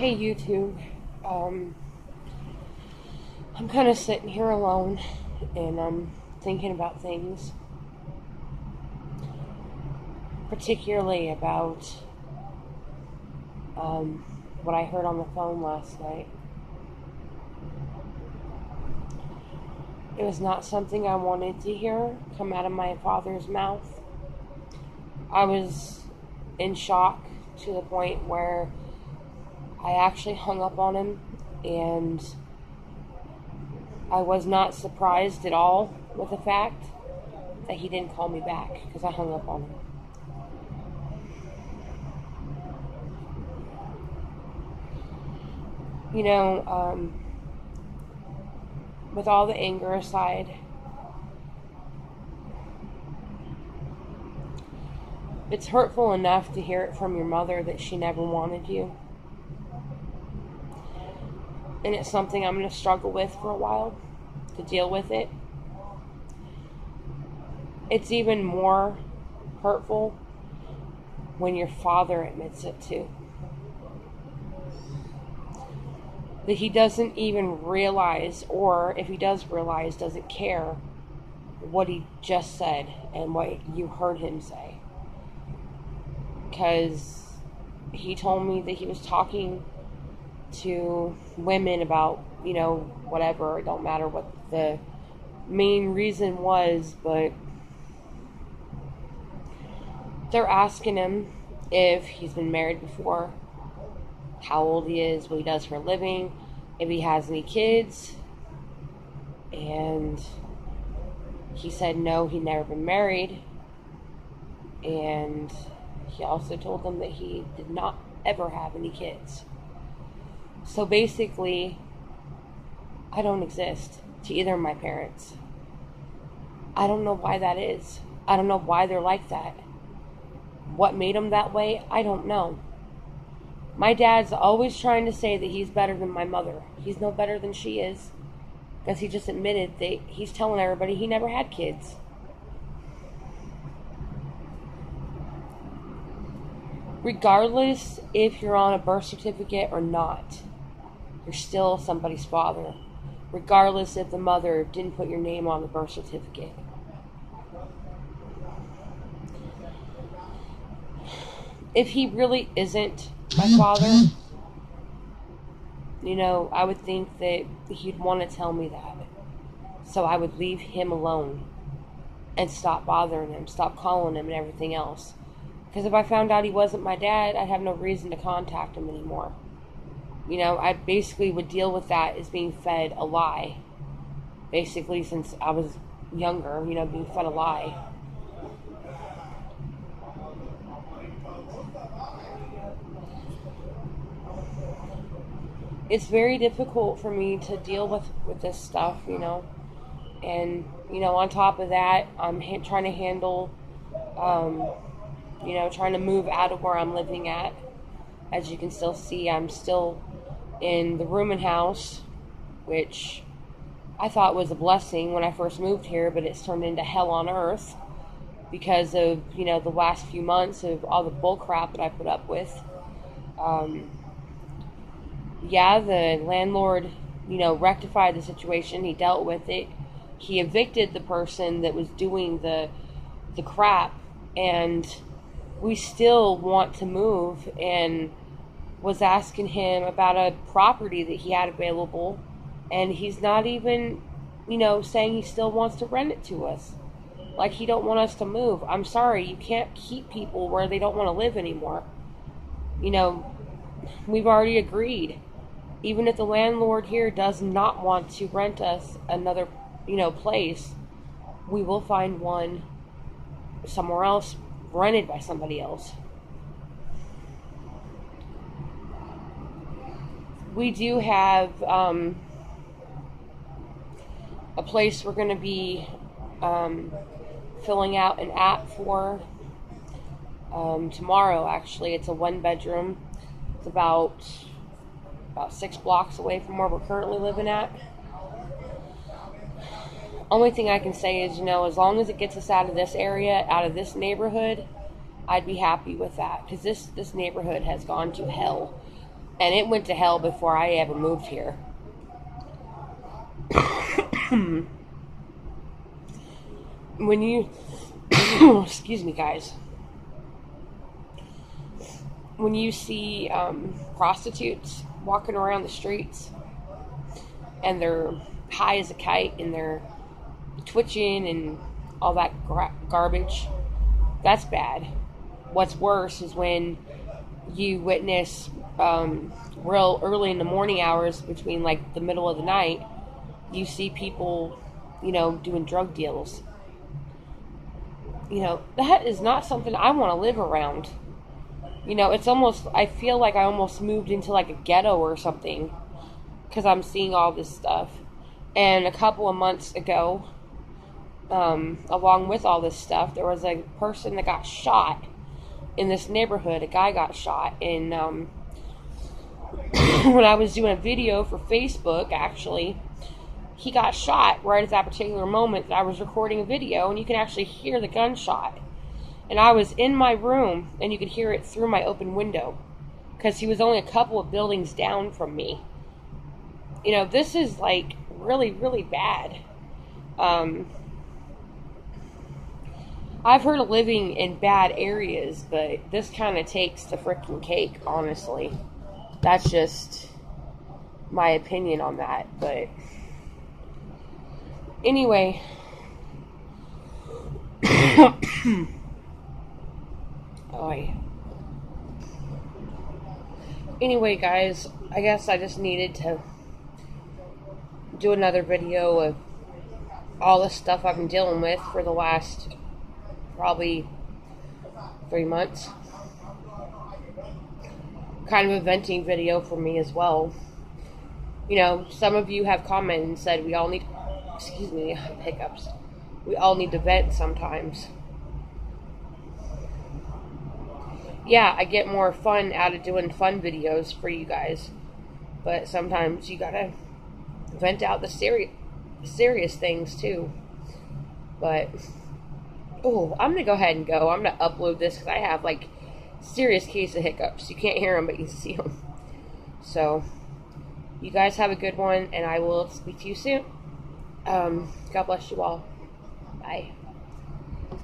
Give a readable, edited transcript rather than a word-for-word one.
Hey YouTube, um, I'm kind of sitting here alone and I'm thinking about things, particularly about what I heard on the phone last night. It was not something I wanted to hear come out of my father's mouth. I was in shock to the point where I actually hung up on him, and I was not surprised at all with the fact that he didn't call me back because I hung up on him. You know, with all the anger aside, it's hurtful enough to hear it from your mother that she never wanted you. And it's something I'm going to struggle with for a while to deal with it. It's even more hurtful when your father admits it too. That he doesn't even realize, or if he does realize, doesn't care what he just said and what you heard him say. Because he told me that he was talking to women about, whatever. It don't matter what the main reason was, but they're asking him if he's been married before, how old he is, what he does for a living, if he has any kids. And he said no, he'd never been married. And he also told them that he did not ever have any kids. So basically, I don't exist to either of my parents. I don't know why that is. I don't know why they're like that. What made them that way, I don't know. My dad's always trying to say that he's better than my mother. He's no better than she is. Because he just admitted that he's telling everybody he never had kids. Regardless if you're on a birth certificate or not, you're still somebody's father. Regardless if the mother didn't put your name on the birth certificate. If he really isn't my father, I would think that he'd want to tell me that. So I would leave him alone and stop bothering him, stop calling him and everything else. Because if I found out he wasn't my dad, I'd have no reason to contact him anymore. I basically would deal with that as being fed a lie. Basically, since I was younger, being fed a lie. It's very difficult for me to deal with this stuff, And, on top of that, I'm trying to handle, trying to move out of where I'm living at. As you can still see, I'm still in the rooming house, which I thought was a blessing when I first moved here, but it's turned into hell on earth because of, the last few months of all the bull crap that I put up with. The landlord, rectified the situation. He dealt with it. He evicted the person that was doing the crap, and we still want to move, and was asking him about a property that he had available, and he's not even, saying he still wants to rent it to us. Like he don't want us to move. I'm sorry, you can't keep people where they don't want to live anymore. We've already agreed. Even if the landlord here does not want to rent us another, place, we will find one somewhere else rented by somebody else. We do have a place we're going to be filling out an app for tomorrow. Actually, it's a 1-bedroom. It's about 6 blocks away from where we're currently living at. Only thing I can say is, as long as it gets us out of this area, out of this neighborhood, I'd be happy with that. Because this neighborhood has gone to hell. And it went to hell before I ever moved here. When you, excuse me, guys, when you see prostitutes walking around the streets and they're high as a kite and they're twitching and all that garbage, that's bad. What's worse is when you witness real early in the morning hours, between like the middle of the night, you see people, doing drug deals. That is not something I want to live around. It's almost, I feel like I almost moved into like a ghetto or something, because I'm seeing all this stuff. And a couple of months ago, along with all this stuff, there was a person that got shot in this neighborhood. A guy got shot. And when I was doing a video for Facebook, actually, he got shot right at that particular moment that I was recording a video, and you can actually hear the gunshot. And I was in my room, and you could hear it through my open window, because he was only a couple of buildings down from me. This is like really, really bad. I've heard of living in bad areas, but this kind of takes the freaking cake, honestly. That's just my opinion on that, but anyway. Anyway, guys, I guess I just needed to do another video of all the stuff I've been dealing with for the last probably 3 months. Kind of a venting video for me as well. Some of you have commented and said we all need, hiccups. We all need to vent sometimes. Yeah, I get more fun out of doing fun videos for you guys, but sometimes you gotta vent out the serious things too. But I'm gonna go ahead and go. I'm gonna upload this because I have like serious case of hiccups. You can't hear them, but you can see them. So you guys have a good one, and I will speak to you soon. God bless you all. Bye.